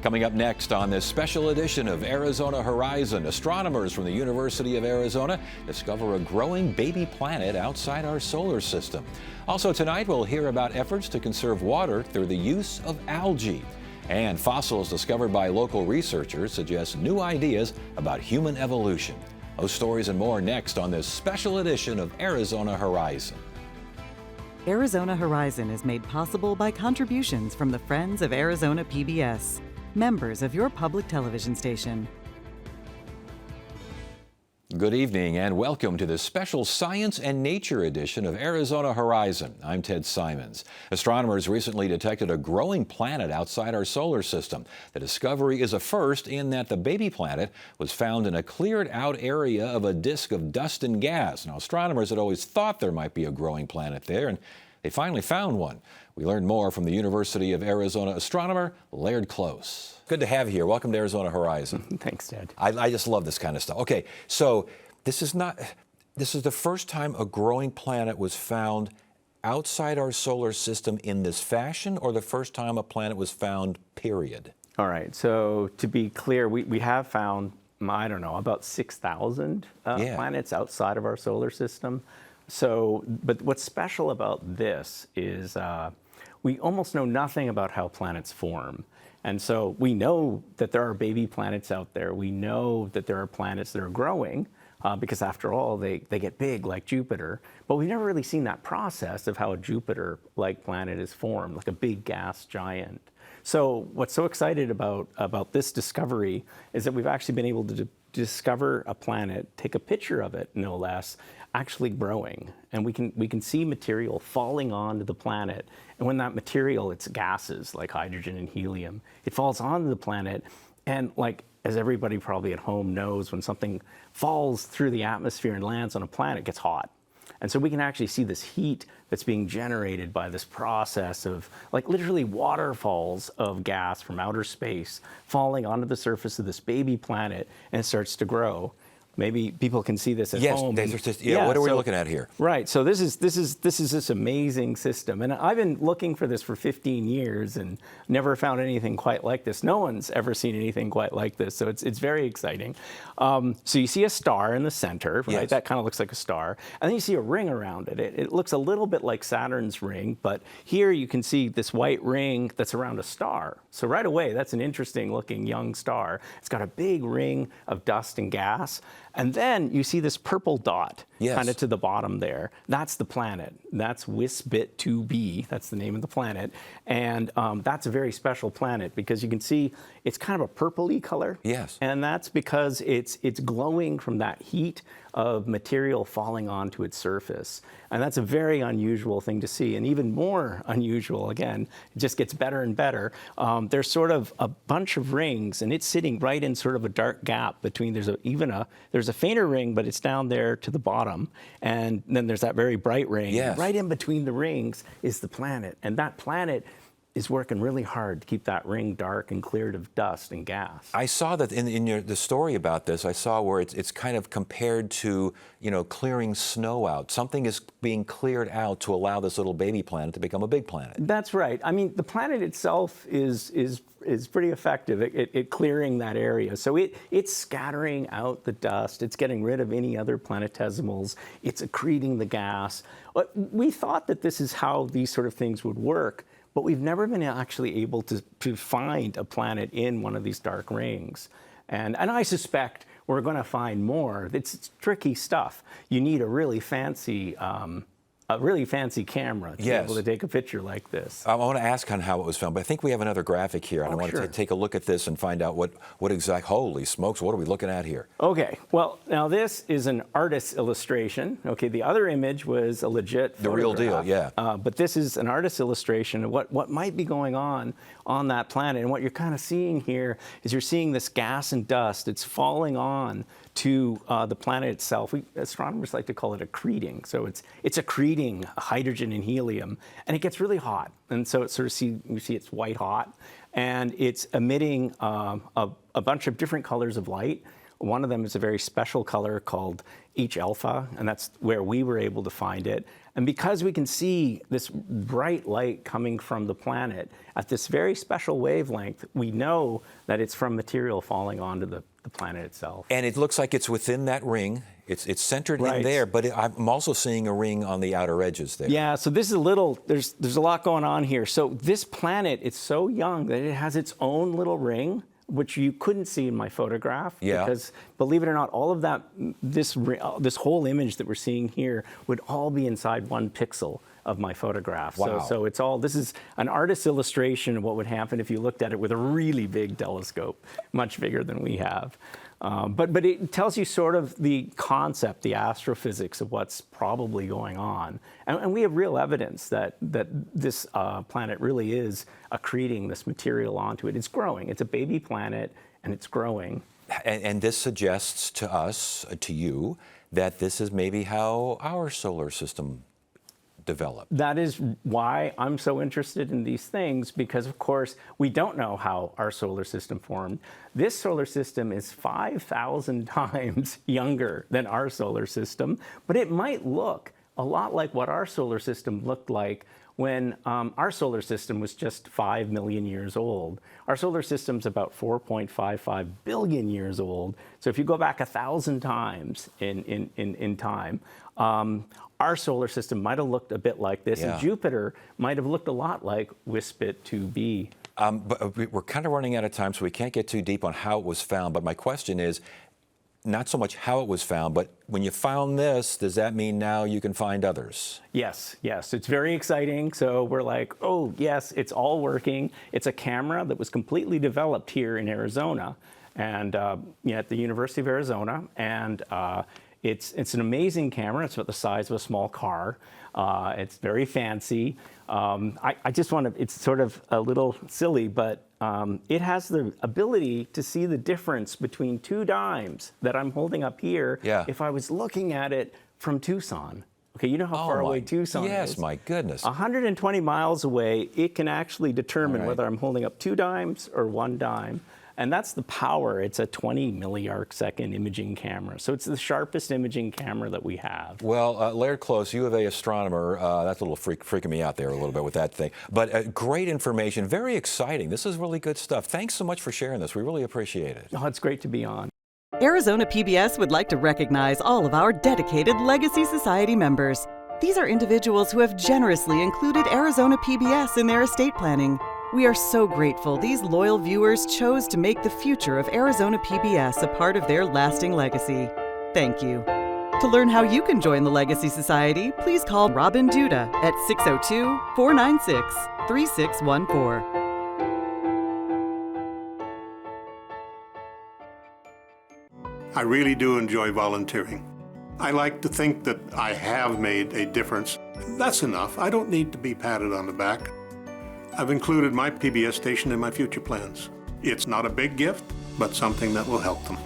Coming up next on this special edition of Arizona Horizon, astronomers from the University of Arizona discover a growing baby planet outside our solar system. Also tonight, we'll hear about efforts to conserve water through the use of algae. And fossils discovered by local researchers suggest new ideas about human evolution. Those stories and more next on this special edition of Arizona Horizon. Arizona Horizon is made possible by contributions from the Friends of Arizona PBS, members of your public television station. Good evening and welcome to this special Science and Nature edition of Arizona Horizon. I'm Ted Simons. Astronomers recently detected a growing planet outside our solar system. The discovery is a first in that the baby planet was found in a cleared out area of a disk of dust and gas. Now, astronomers had always thought there might be a growing planet there, and they finally found one. We learned more from the University of Arizona astronomer Laird Close. Good to have you here. Welcome to Arizona Horizon. Thanks, Ted. I just love this kind of stuff. Okay, so this is the first time a growing planet was found outside our solar system in this fashion, or the first time a planet was found, period? All right, so to be clear, we have found, I don't know, about 6,000 planets outside of our solar system. So, but what's special about this is we almost know nothing about how planets form. And so we know that there are baby planets out there. We know that there are planets that are growing because after all, they get big like Jupiter. But we've never really seen that process of how a Jupiter-like planet is formed, like a big gas giant. So what's so excited about this discovery is that we've actually been able to discover a planet, take a picture of it, no less, actually growing. And we can see material falling onto the planet. And when that material, it's gases like hydrogen and helium, it falls onto the planet. And like, as everybody probably at home knows, when something falls through the atmosphere and lands on a planet, it gets hot. And so we can actually see this heat that's being generated by this process of like literally waterfalls of gas from outer space falling onto the surface of this baby planet, and it starts to grow. Maybe people can see this at home. What are we looking at here? Right. So this is this amazing system, and I've been looking for this for 15 years and never found anything quite like this. No one's ever seen anything quite like this. So it's very exciting. So you see a star in the center, right? Yes. That kind of looks like a star, and then you see a ring around it. It looks a little bit like Saturn's ring, but here you can see this white ring that's around a star. So right away, that's an interesting looking young star. It's got a big ring of dust and gas. And then you see this purple dot kind of to the bottom there. That's the planet. That's Wisbit 2b. That's the name of the planet. And that's a very special planet because you can see it's kind of a purpley color. Yes. And that's because it's glowing from that heat of material falling onto its surface. And that's a very unusual thing to see. And even more unusual, again, it just gets better and better. There's sort of a bunch of rings, and it's sitting right in sort of a dark gap between, there's a fainter ring, but it's down there to the bottom. And then there's that very bright ring. Yes. Right in between the rings is the planet. And that planet is working really hard to keep that ring dark and cleared of dust and gas. I saw that in the story about this. I saw where it's kind of compared to clearing snow out. Something is being cleared out to allow this little baby planet to become a big planet. That's right. I mean, the planet itself is pretty effective at clearing that area. So it's scattering out the dust. It's getting rid of any other planetesimals. It's accreting the gas. We thought that this is how these sort of things would work, but we've never been actually able to find a planet in one of these dark rings. And I suspect we're going to find more. It's tricky stuff. You need a really fancy camera to be able to take a picture like this. I want to ask on how it was filmed, but I think we have another graphic here, and I want to take a look at this and find out what holy smokes, what are we looking at here? Okay, well, now this is an artist's illustration. Okay, the other image was a legit photograph. The real deal, yeah. But this is an artist's illustration of what might be going on that planet. And what you're kind of seeing here is you're seeing this gas and dust. It's falling on to the planet itself. Astronomers like to call it accreting. So it's accreting hydrogen and helium, and it gets really hot. And so it sort of you see it's white hot, and it's emitting a bunch of different colors of light. One of them is a very special color called H alpha, and that's where we were able to find it. And because we can see this bright light coming from the planet at this very special wavelength, we know that it's from material falling onto the planet itself. And it looks like it's within that ring. It's centered in there, but I'm also seeing a ring on the outer edges there. Yeah, so this is there's a lot going on here. So this planet, it's so young that it has its own little ring, which you couldn't see in my photograph. Yeah. Because believe it or not, all of that, this whole image that we're seeing here would all be inside 1 pixel of my photograph. Wow. So it's all, this is an artist's illustration of what would happen if you looked at it with a really big telescope, much bigger than we have. But it tells you sort of the concept, the astrophysics of what's probably going on. And we have real evidence that this planet really is accreting this material onto it. It's growing. It's a baby planet, and it's growing. And this suggests to us, to you, that this is maybe how our solar system developed. That is why I'm so interested in these things, because of course we don't know how our solar system formed. This solar system is 5,000 times younger than our solar system, but it might look a lot like what our solar system looked like when our solar system was just 5 million years old. Our solar system's about 4.55 billion years old. So if you go back 1,000 times in time, our solar system might have looked a bit like this, and Jupiter might have looked a lot like Wispit 2b. But we're kind of running out of time, so we can't get too deep on how it was found. But my question is, not so much how it was found, but when you found this, does that mean now you can find others? Yes, it's very exciting. So we're like, oh, yes, it's all working. It's a camera that was completely developed here in Arizona, and at the University of Arizona, and it's an amazing camera. It's about the size of a small car. It's very fancy. I just want to, it's sort of a little silly, but it has the ability to see the difference between 2 dimes that I'm holding up here if I was looking at it from Tucson. Okay, you know how far away Tucson is? Yes, my goodness. 120 miles away, it can actually determine whether I'm holding up 2 dimes or 1 dime. And that's the power. It's a 20 milliarc second imaging camera. So it's the sharpest imaging camera that we have. Well, Laird Close, U of A astronomer, that's a little freaking me out there a little bit with that thing. But great information, very exciting. This is really good stuff. Thanks so much for sharing this. We really appreciate it. Oh, it's great to be on. Arizona PBS would like to recognize all of our dedicated Legacy Society members. These are individuals who have generously included Arizona PBS in their estate planning. We are so grateful these loyal viewers chose to make the future of Arizona PBS a part of their lasting legacy. Thank you. To learn how you can join the Legacy Society, please call Robin Duda at 602-496-3614. I really do enjoy volunteering. I like to think that I have made a difference. That's enough. I don't need to be patted on the back. I've included my PBS station in my future plans. It's not a big gift, but something that will help them.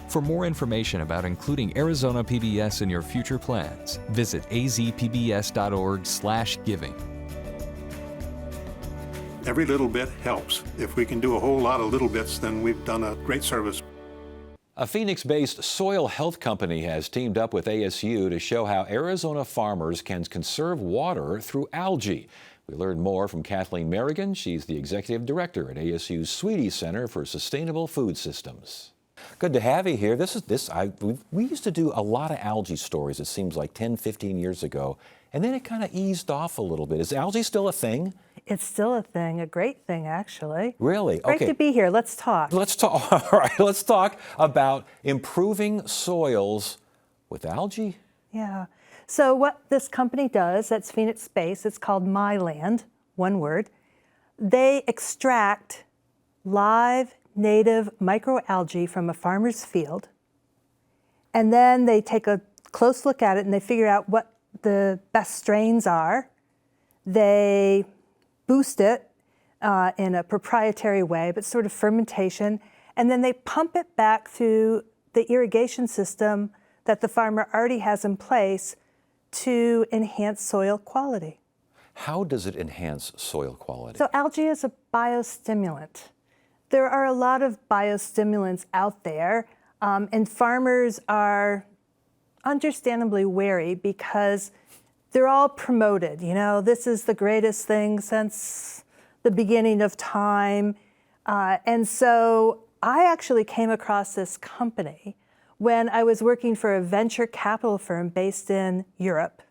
For more information about including Arizona PBS in your future plans, visit azpbs.org/giving. Every little bit helps. If we can do a whole lot of little bits, then we've done a great service. A Phoenix-based soil health company has teamed up with ASU to show how Arizona farmers can conserve water through algae. We learned more from Kathleen Merrigan. She's the executive director at ASU's Sweetie Center for Sustainable Food Systems. Good to have you here. We used to do a lot of algae stories, it seems like 10, 15 years ago, and then it kind of eased off a little bit. Is algae still a thing? It's still a thing, a great thing, actually. Really? Great to be here. Let's talk. Let's talk. All right, let's talk about improving soils with algae. Yeah. So what this company does, that's Phoenix-based, it's called Myland, one word. They extract live native microalgae from a farmer's field, and then they take a close look at it and they figure out what the best strains are. They boost it in a proprietary way, but sort of fermentation, and then they pump it back through the irrigation system that the farmer already has in place to enhance soil quality. How does it enhance soil quality? So algae is a biostimulant. There are a lot of biostimulants out there. And farmers are understandably wary because they're all promoted. You know, this is the greatest thing since the beginning of time. And so I actually came across this company when I was working for a venture capital firm based in Europe.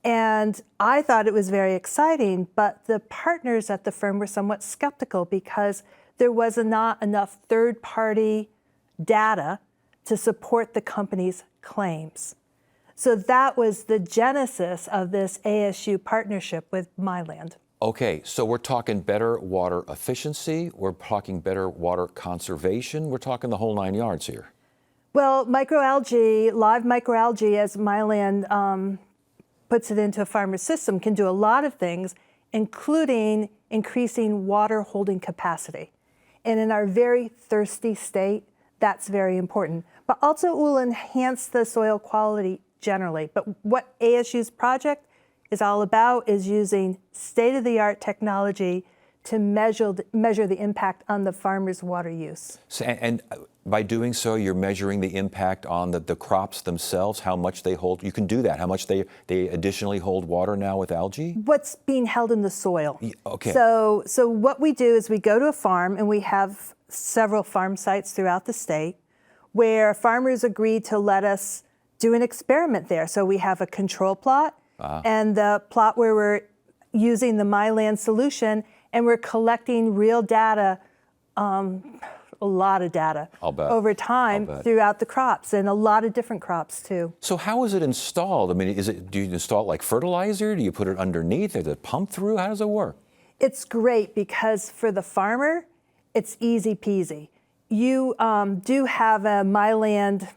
And I thought it was very exciting, but the partners at the firm were somewhat skeptical because there was not enough third-party data to support the company's claims. So that was the genesis of this ASU partnership with Myland. Okay, so we're talking better water efficiency, we're talking better water conservation, we're talking the whole 9 yards here. Well, microalgae, live microalgae, as Myland puts it into a farmer's system, can do a lot of things, including increasing water holding capacity. And in our very thirsty state, that's very important. But also it will enhance the soil quality generally. But what ASU's project is all about is using state-of-the-art technology to measure the impact on the farmer's water use. So, and by doing so, you're measuring the impact on the crops themselves, how much they hold. You can do that, how much they additionally hold water now with algae? What's being held in the soil. Okay. So what we do is we go to a farm, and we have several farm sites throughout the state where farmers agree to let us do an experiment there. So we have a control plot and the plot where we're using the Myland solution, and we're collecting real data, a lot of data over time throughout the crops, and a lot of different crops too. So how is it installed? I mean, do you install it like fertilizer? Do you put it underneath? Is it pumped through? How does it work? It's great because for the farmer, it's easy peasy. You do have a Myland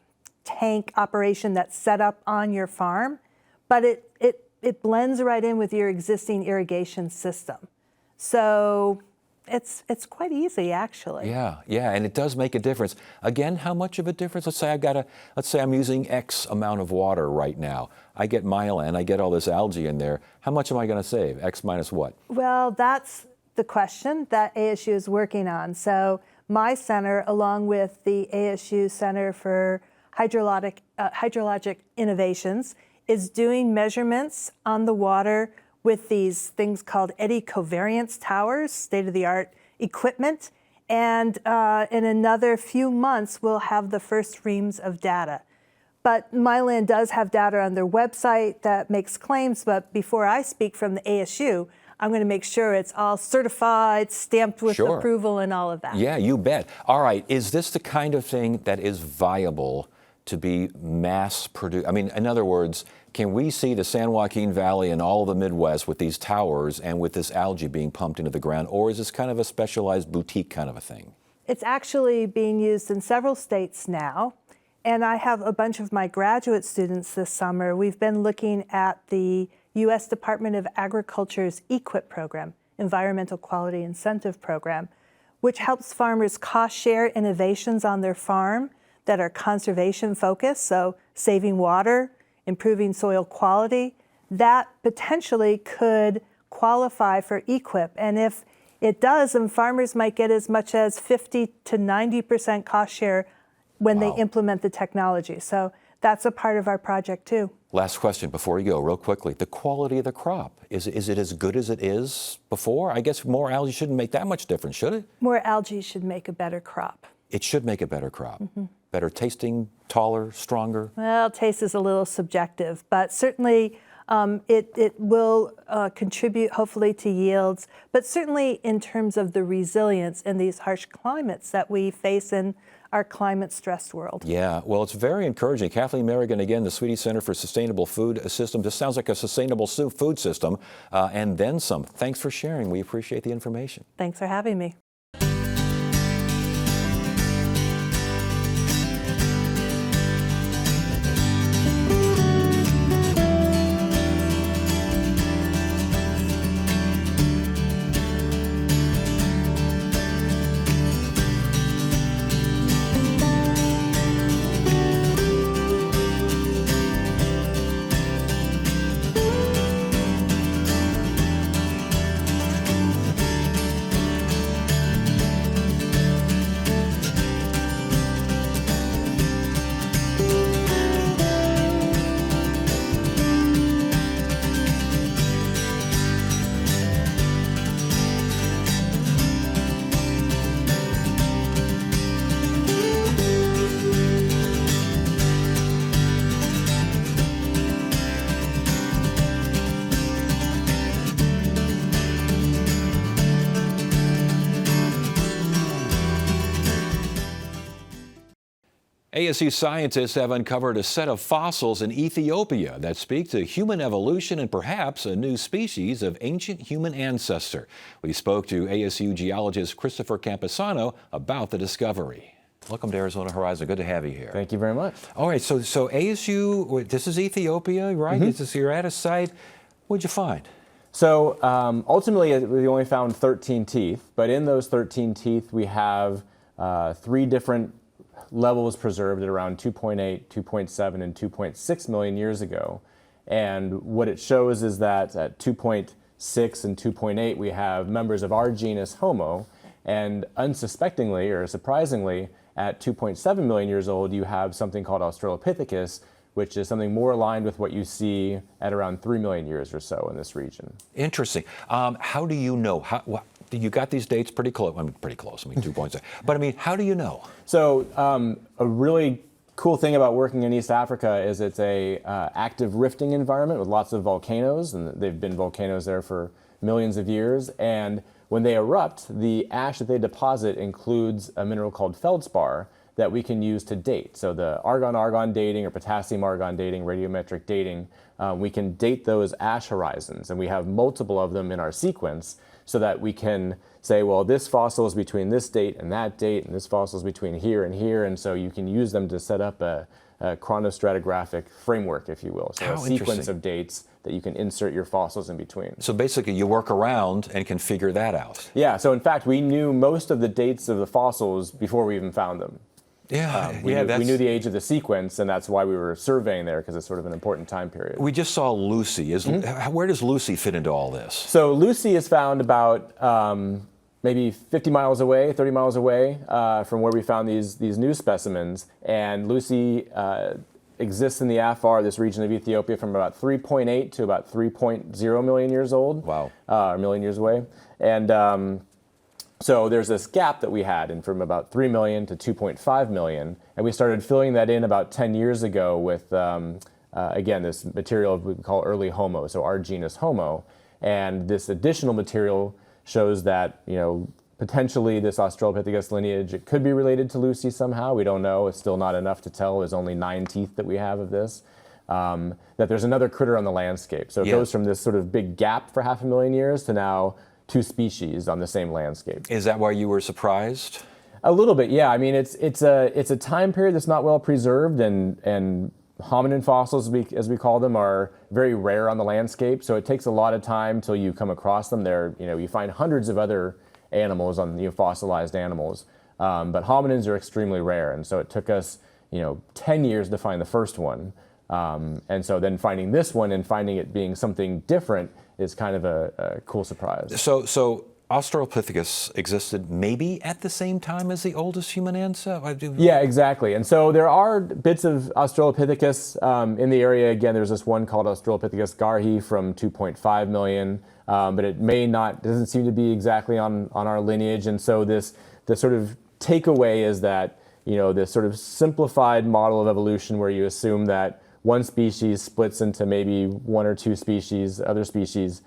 tank operation that's set up on your farm, but it blends right in with your existing irrigation system. So it's quite easy, actually. Yeah, and it does make a difference. Again, how much of a difference? Let's say I'm using X amount of water right now. I get Myland, I get all this algae in there. How much am I going to save? X minus what? Well, that's the question that ASU is working on. So my center, along with the ASU Center for Hydrologic Innovations, is doing measurements on the water with these things called eddy covariance towers, state-of-the-art equipment. And in another few months, we'll have the first reams of data. But Myland does have data on their website that makes claims, but before I speak from the ASU, I'm going to make sure it's all certified, stamped with approval and all of that. Yeah, you bet. All right, is this the kind of thing that is viable to be mass produced? I mean, in other words, can we see the San Joaquin Valley and all of the Midwest with these towers and with this algae being pumped into the ground, or is this kind of a specialized boutique kind of a thing? It's actually being used in several states now, and I have a bunch of my graduate students this summer. We've been looking at the U.S. Department of Agriculture's EQIP program, Environmental Quality Incentive Program, which helps farmers cost share innovations on their farm that are conservation focused, so saving water, improving soil quality. That potentially could qualify for EQIP. And if it does, then farmers might get as much as 50 to 90% cost share when they implement the technology. So that's a part of our project too. Last question before you go, real quickly. The quality of the crop, is it as good as it is before? I guess more algae shouldn't make that much difference, should it? More algae should make a better crop. It should make a better crop. Better tasting, taller, stronger? Well, taste is a little subjective, but certainly it will contribute hopefully to yields, but certainly in terms of the resilience in these harsh climates that we face in our climate-stressed world. Yeah, well, it's very encouraging. Kathleen Merrigan, again, the Sweetie Center for Sustainable Food System. This sounds like a sustainable food system, and then some. Thanks for sharing. We appreciate the information. Thanks for having me. ASU scientists have uncovered a set of fossils in Ethiopia that speak to human evolution and perhaps a new species of ancient human ancestor. We spoke to ASU geologist Christopher Camposano about the discovery. Welcome to Arizona Horizon. Good to have you here. Thank you very much. All right, so ASU, this is Ethiopia, right? You're at a site. What'd you find? So ultimately, we only found 13 teeth, but in those 13 teeth, we have 3 different levels preserved at around 2.8, 2.7, and 2.6 million years ago. And what it shows is that at 2.6 and 2.8, we have members of our genus Homo, and unsuspectingly or surprisingly, at 2.7 million years old, you have something called Australopithecus, which is something more aligned with what you see at around 3 million years or so in this region. Interesting. How do you know? You got these dates pretty close. I mean, pretty close. I mean, 2.6. But I mean, how do you know? So a really cool thing about working in East Africa is it's a active rifting environment with lots of volcanoes, and they've been volcanoes there for millions of years. And when they erupt, the ash that they deposit includes a mineral called feldspar that we can use to date. So the argon-argon dating or potassium-argon dating, radiometric dating, we can date those ash horizons, and we have multiple of them in our sequence so that we can say, well, this fossil is between this date, and this fossil is between here and here, and so you can use them to set up a chronostratigraphic framework, if you will. So How a sequence of dates that you can insert your fossils in between. So basically, you work around and can figure that out. Yeah, so in fact, we knew most of the dates of the fossils before we even found them. Yeah, We knew the age of the sequence, and that's why we were surveying there, because it's sort of an important time period. We just saw Lucy. Where does Lucy fit into all this? So Lucy is found about maybe 50 miles away, 30 miles away from where we found these new specimens. And Lucy exists in the Afar, this region of Ethiopia, from about 3.8 to about 3.0 million years old. Wow. A million years away. And so there's this gap that we had, and from about 3 million to 2.5 million. And we started filling that in about 10 years ago with, again, this material we call early Homo, so our genus Homo. And this additional material shows that, potentially this Australopithecus lineage, it could be related to Lucy somehow. We don't know. It's still not enough to tell. There's only 9 teeth that we have of this. That there's another critter on the landscape. So it goes from this sort of big gap for 500,000 years to now 2 species on the same landscape. Is that why you were surprised? A little bit, yeah. I mean, it's a time period that's not well preserved, and hominin fossils, as we call them, are very rare on the landscape. So it takes a lot of time till you come across them. You find hundreds of other animals on fossilized animals, but hominins are extremely rare, and so it took us 10 years to find the first one, and so then finding this one and finding it being something different is kind of a cool surprise. So Australopithecus existed maybe at the same time as the oldest human ancestor? Yeah, exactly. And so there are bits of Australopithecus in the area. Again, there's this one called Australopithecus garhi from 2.5 million, but it doesn't seem to be exactly on our lineage. And so the sort of takeaway is that, this sort of simplified model of evolution where you assume that one species splits into maybe 1 or 2 other species.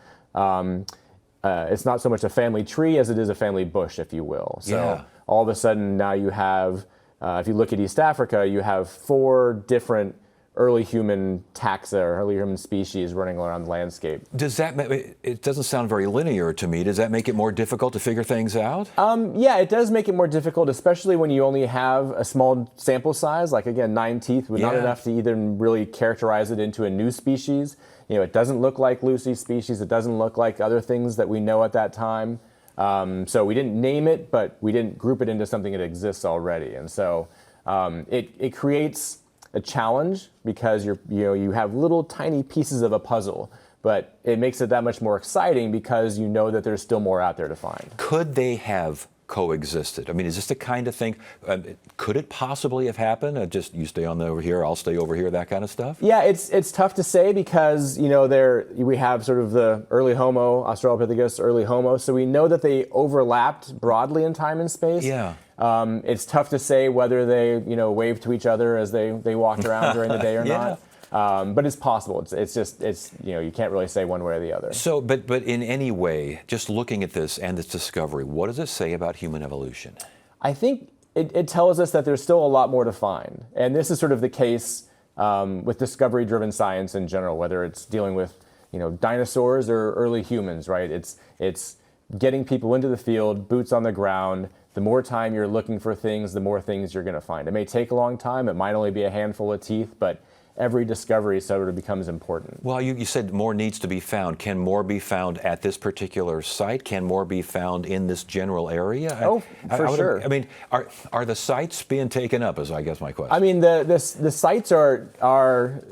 It's not so much a family tree as it is a family bush, if you will. So all of a sudden now you have, if you look at East Africa, you have 4 different early human taxa or early human species running around the landscape. It doesn't sound very linear to me. Does that make it more difficult to figure things out? Yeah, it does make it more difficult, especially when you only have a small sample size, like again, 9 teeth, but not enough to even really characterize it into a new species. It doesn't look like Lucy's species. It doesn't look like other things that we know at that time. So we didn't name it, but we didn't group it into something that exists already. And so it creates a challenge because you have little tiny pieces of a puzzle, but it makes it that much more exciting because you know that there's still more out there to find. Could they have coexisted? I mean, is this the kind of thing, could it possibly have happened? Just you stay over here, I'll stay over here, that kind of stuff? Yeah, it's tough to say because, we have sort of the early Homo, Australopithecus, early Homo, so we know that they overlapped broadly in time and space. Yeah. It's tough to say whether they, waved to each other as they walked around during the day or not. But it's possible. It's you can't really say one way or the other. So, but in any way, just looking at this and this discovery, what does it say about human evolution? I think it tells us that there's still a lot more to find. And this is sort of the case with discovery-driven science in general, whether it's dealing with dinosaurs or early humans, right? It's getting people into the field, boots on the ground. The more time you're looking for things, the more things you're going to find. It may take a long time. It might only be a handful of teeth, but every discovery sort of becomes important. Well, you said more needs to be found. Can more be found at this particular site? Can more be found in this general area? Oh, for sure. I mean, are the sites being taken up, is I guess my question. I mean, the sites are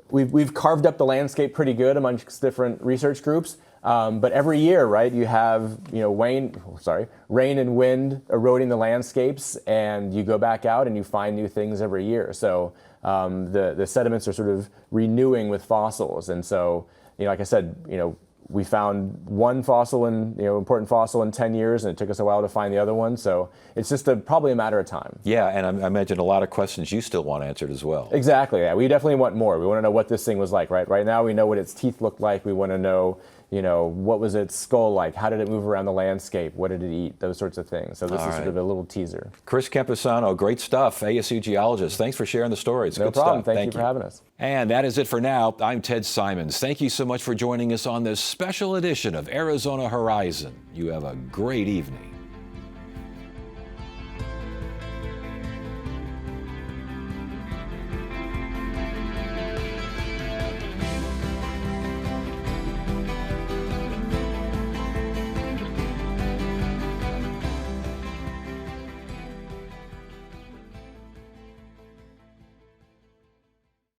we've carved up the landscape pretty good amongst different research groups. But every year, right, you have rain and wind eroding the landscapes, and you go back out and you find new things every year. So the sediments are sort of renewing with fossils, and so like I said, we found one fossil important fossil in 10 years, and it took us a while to find the other one. So it's just probably a matter of time. Yeah, and I imagine a lot of questions you still want answered as well. Exactly. Yeah, we definitely want more. We want to know what this thing was like. Right now, we know what its teeth looked like. We want to know, what was its skull like? How did it move around the landscape? What did it eat? Those sorts of things. So this is sort of a little teaser. Chris Campusano, great stuff, ASU geologist. Thanks for sharing the story. It's no good problem. stuff. Thank you for having us. And that is it for now. I'm Ted Simons. Thank you so much for joining us on this special edition of Arizona Horizon. You have a great evening.